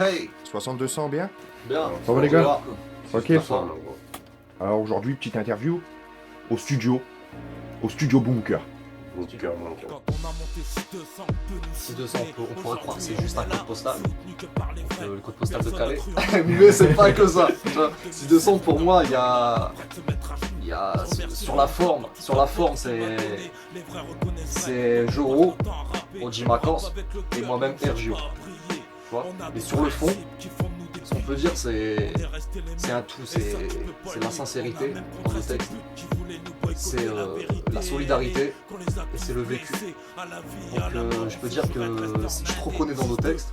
Hey, 6200 bien? bien. Ça va les gars? Ok. Ça. Alors aujourd'hui, petite interview au studio Bunker. Si 200, on pourrait croire que c'est juste un code postal. Donc, le code postal de Calais. Mais c'est pas que ça. Si 200 pour moi, il y a sur la forme, c'est Joro, Oji Makors et moi-même Ergio. Tu vois. Et sur le fond, ce qu'on peut dire, c'est un tout, c'est la sincérité dans le texte, c'est la solidarité et c'est le vécu. Donc je peux dire que si tu te reconnais dans nos textes,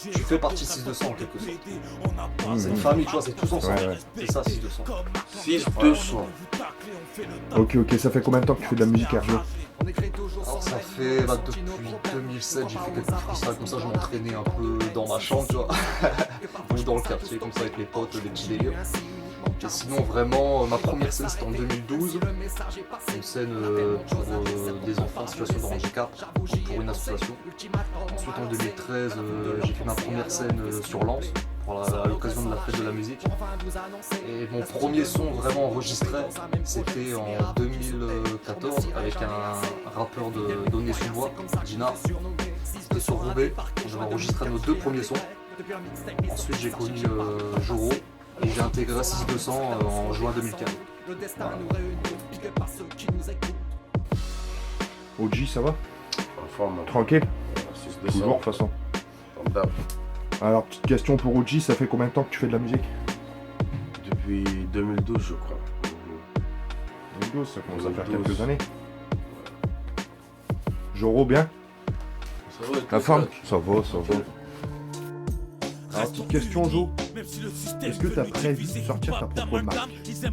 tu fais partie de 6200 en quelque sorte. C'est une famille, tu vois, c'est tous ensemble. Ouais. C'est ça 6200. 6200. Ok, ça fait combien de temps que tu fais de la musique, Ergio? Alors ça fait depuis 2007, j'ai fait quelques freestyles comme ça, je m'entraînais un peu dans ma chambre, tu vois, ou dans le quartier comme ça avec les potes, des petits délires. Et sinon vraiment, ma première scène c'était en 2012, une scène pour des enfants en situation de handicap, pour une association. Ensuite en 2013, j'ai fait ma première scène sur Lens, à l'occasion de la fête de la musique. Et mon premier son vraiment enregistré, c'était en 2014 avec un rappeur de Donné-sous-Bois, Dinard. C'était sur Roubaix, on a enregistré nos deux premiers sons. Ensuite j'ai connu Joro et j'ai intégré 6200 en juin 2015. Voilà. OG, ça va? En forme. Tranquille? 6200. Toujours, de toute façon. Comme d'hab. Alors, petite question pour OG, ça fait combien de temps que tu fais de la musique? Depuis 2012, je crois. 2012, ça commence à faire 2012. quelques années. Joro, bien? Ça va, La forme? Ça va. Alors, petite question, Jo. Est-ce que tu as prévu de sortir ta propre marque? Je veux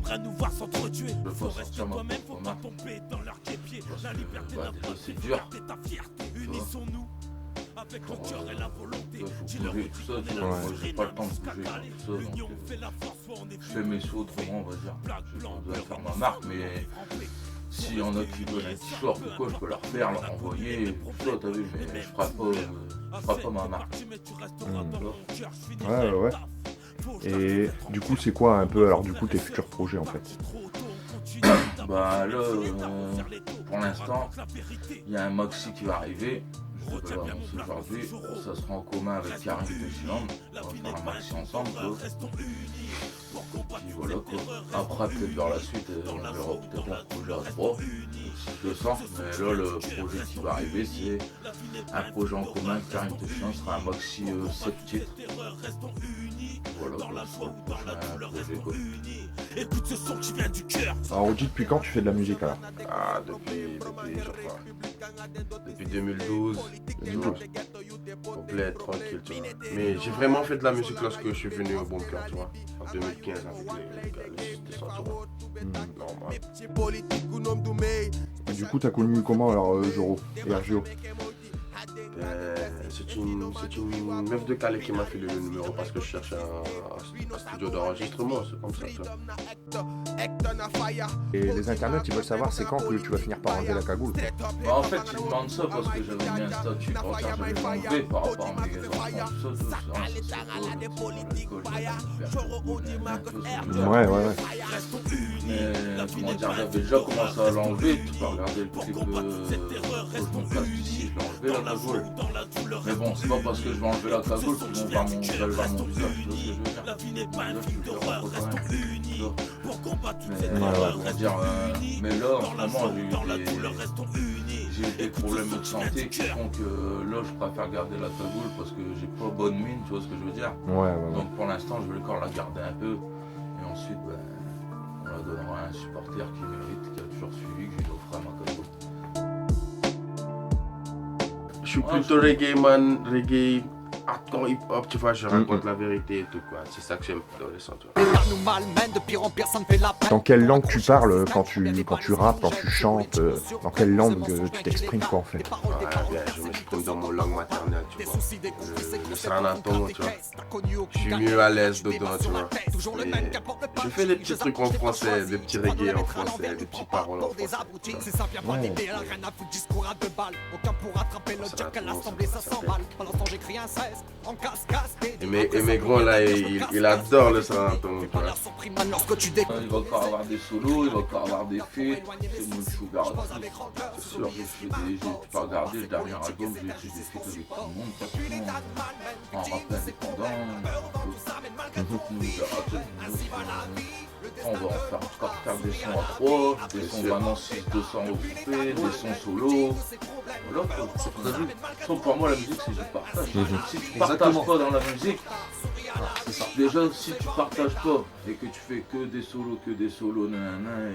pas sortir ma propre marque. Parce que, déjà, c'est dur. Tu vois. Faut bouger, tout ça, tu vois. Ouais. Moi, j'ai pas le temps de bouger tout ça, donc je fais mes sous autrement, on va dire. Je dois faire ma marque, mais s'il y en a qui veulent un t-shirt ou quoi, je peux leur faire, leur envoyer, tout ça, t'as vu, mais je ferai pas ma marque. Tu vois. Ouais. Et du coup, c'est quoi un peu, alors du coup, tes futurs projets en fait? Bah là, pour l'instant, il y a un maxi qui va arriver. Je vais l'annoncer aujourd'hui. Ça sera en commun avec Karim Techland. On va faire un maxi ensemble. Puis voilà quoi. Après, peut-être vers la suite, on verra peut-être un projet à 3. Si je le sens. Mais là, le projet qui va arriver, c'est un projet en commun avec Karim Techland. Ce sera un maxi 7 titres. Voilà quoi. Ce sera le prochain projet quoi. Alors, OG, depuis quand tu fais de la musique alors? Ah, depuis 2012, tu vois. Complet, tranquille, tu vois. Mais j'ai vraiment fait de la musique lorsque je suis venu au Bunker, tu vois. En 2015 avec les gars, le 6200, tu vois. Normal. Et du coup, t'as connu comment alors, Joro et Ergio? C'est une meuf de Calais qui m'a fait le numéro parce que je cherche un studio d'enregistrement, c'est comme ça, tu vois. Et les internautes, ils veulent savoir c'est quand que tu vas finir par enlever la cagoule. Bah, en fait, ils demandent ça parce que j'avais mis un statut pour dire que j'avais enlevé par rapport à mes enfants, tout ça. Ouais. Mais comment dire, j'avais déjà commencé à l'enlever, tu peux regarder le clip que je me place ici, je l'ai enlevé la cagoule. Mais bon, c'est pas parce que je vais enlever la cagoule qu'ils vont voir mon visage, tu vois ce que je veux dire. Là, tu le verras pas quand même, tu vois. Mais là, en ce moment, j'ai eu des problèmes de santé qui font que là, je préfère garder la cagoule parce que j'ai pas bonne mine, tu vois ce que je veux dire. Ouais. Donc pour l'instant, je vais encore la garder un peu. Et ensuite, on la donnera à un supporter qui mérite, qui a toujours suivi, que je lui offre ma cagoule. Je suis plutôt reggae man, reggae, hardcore hip-hop, tu vois, je raconte la vérité et tout quoi. C'est ça que j'aime dans les sons, tu vois. Dans quelle langue tu parles quand tu rappes, quand tu chantes? Dans quelle langue tu t'exprimes quoi en fait? Je m'exprime dans mon langue maternelle, tu vois. Le Sranatongo, tu vois. Je suis mieux à l'aise dedans, tu vois. Et je fais des petits trucs en français, des petits reggae en français, des petits paroles en français. Et Maigron là, il adore le San Antonio. Il va encore avoir des solos, il va encore avoir des feats. C'est mon sugar. C'est sûr, j'ai pas regardé le dernier album, j'ai fait des feats avec tout le monde, pratiquement. En rap indépendant. On va encore faire des sons à 3, des sons vraiment 6-200 occupés, des sons solo. Voilà, c'est très vu. Donc pour moi la musique c'est du partage. Si tu partages pas dans la musique, c'est ça. Déjà si tu partages pas et que tu fais que des solos, nanana,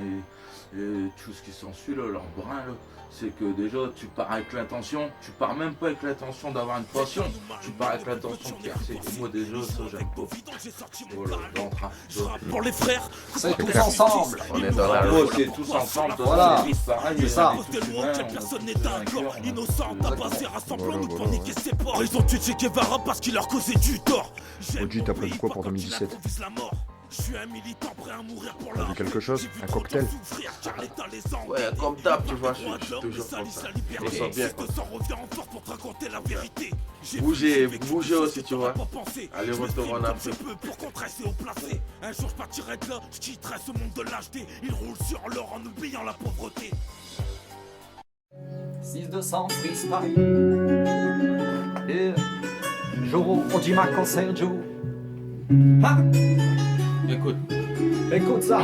et tout ce qui s'ensuit là, leur brin là, c'est que déjà tu pars avec l'intention, tu pars même pas avec l'intention d'avoir une passion, tu pars avec l'intention de percer. Et moi déjà ça j'aime pas. Voilà, pour les frères, C'est tous ensemble. On est dans la moi route. c'est tous ensemble, Voilà. c'est pareil, C'est ça. personne n'est un corps innocent, t'as passé rassemblant, nous pour niquer ses ports. Ils ont tué Che Guevara parce qu'il leur causait du tort. Oji, t'as prévu quoi pour 2017? Je suis un militant prêt à mourir pour T'as vu quelque chose? Un cocktail? Ouais, comme d'hab, tu vois, je suis toujours comme ça. Je me sens bien. Bougez aussi, tu vois. Allez, retour en Afrique. Un jour je partirai de là, je quitterai ce monde de lâcheté. Ils roulent sur l'or en oubliant la pauvreté. 6-200 freestyle. Yeah. Joro, Ojima, concert, Joe. Ha! Écoute. Écoute ça.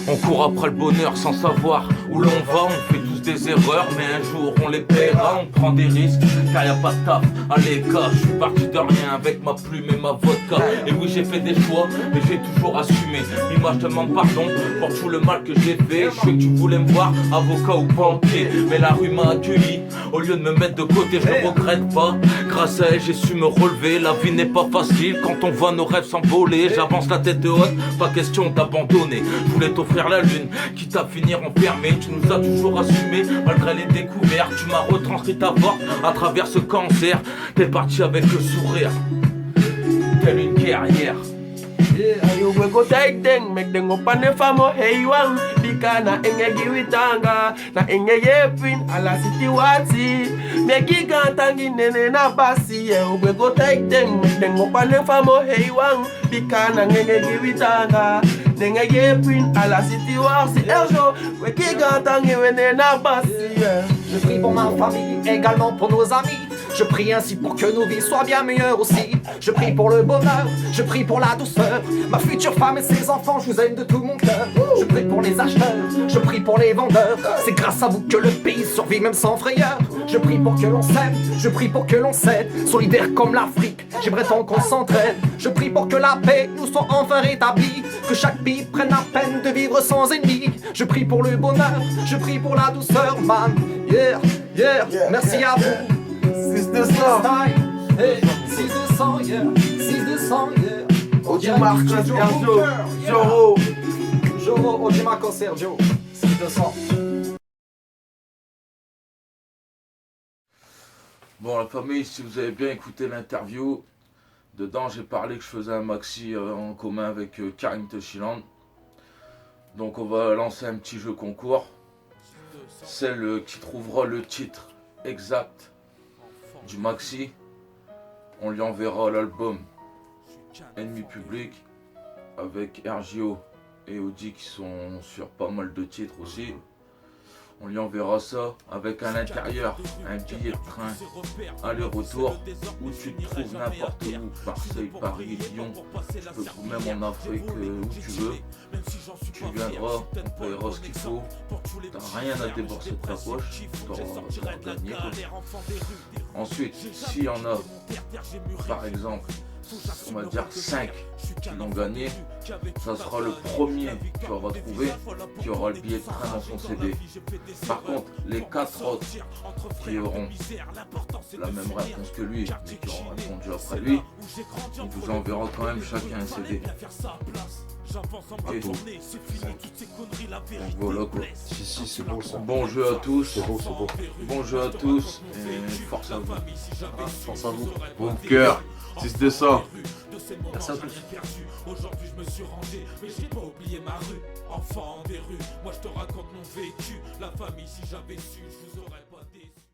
On court après le bonheur sans savoir où l'on va, on fait tous des erreurs, mais un jour on les paiera, on prend des risques, car y a pas de taf à l'écart. Je suis parti de rien avec ma plume et ma vodka. Et oui j'ai fait des choix, mais j'ai toujours assumé. Mais moi je te demande pardon pour tout le mal que j'ai fait. Je sais que tu voulais me voir avocat ou banquier, mais la rue m'a accueilli. Au lieu de me mettre de côté, je ne regrette pas. Grâce à elle j'ai su me relever. La vie n'est pas facile quand on voit nos rêves s'envoler. J'avance la tête haute, pas question d'abandonner. Je voulais t'offrir la lune, quitte à finir enfermé. Tu nous as toujours assumé, malgré les découvertes. Tu m'as retranscrit ta force à travers ce cancer. T'es parti avec le sourire, telle une guerrière. You go take them, make them up on the farm, hey one. Bikana enge giwitanga, na enge yepin, ala city wati. Meki gantangi nene na basi, you go take them, make them up on the farm, hey one. Bikana enge giwitanga, nenge yepin, ala city wati. Erjo, meki gantangi nene na basi. Je prie pour ma famille, également pour nos amis. Je prie ainsi pour que nos vies soient bien meilleures aussi. Je prie pour le bonheur, je prie pour la douceur. Ma future femme et ses enfants, je vous aime de tout mon cœur. Je prie pour les acheteurs, je prie pour les vendeurs. C'est grâce à vous que le pays survit même sans frayeur. Je prie pour que l'on s'aime, je prie pour que l'on s'aide. Solidaire comme l'Afrique, j'aimerais tant qu'on s'entraide. Je prie pour que la paix nous soit enfin rétablie. Que chaque pays prenne la peine de vivre sans ennemis. Je prie pour le bonheur, je prie pour la douceur, man. Yeah, yeah, merci à vous. 6-200. Hey, 6-200, yeah, 6-200, yeah. Ojima, Sergio, Joro. Joro, Ojima, concert, Joe. 6-200. Bon la famille, si vous avez bien écouté l'interview, dedans j'ai parlé que je faisais un maxi en commun avec Karim Toshiland. Donc on va lancer un petit jeu concours. Celle qui trouvera le titre exact du maxi, on lui enverra l'album Ennemi Public avec RGO et Audi qui sont sur pas mal de titres aussi. On lui enverra ça avec à l'intérieur un billet de train aller-retour où tu te trouves n'importe où, Marseille, Paris, Lyon, tu peux même en Afrique, où tu veux. Tu viendras, on paiera ce qu'il faut, t'as rien à débourser de ta poche, t'auras gagné quoi. Ensuite, s'il y en a, par exemple, on va dire 5 qui l'ont gagné, ça sera le premier qui aura trouvé, qui aura le billet de train dans son CD. Par contre, les 4 autres qui auront la même réponse que lui, mais qui auront répondu après lui, il vous enverra quand même chacun un CD. Et donc voilà quoi. Si, c'est beau ça. Bon jeu à tous. C'est beau, c'est beau. Bon jeu à tous et force à vous. Force à vous. Bon cœur. 6-200. Merci à tous. Aujourd'hui je me suis rangé, mais j'ai pas oublié ma rue. Enfant des rues, moi je te raconte mon vécu. La famille si j'avais su, je vous aurais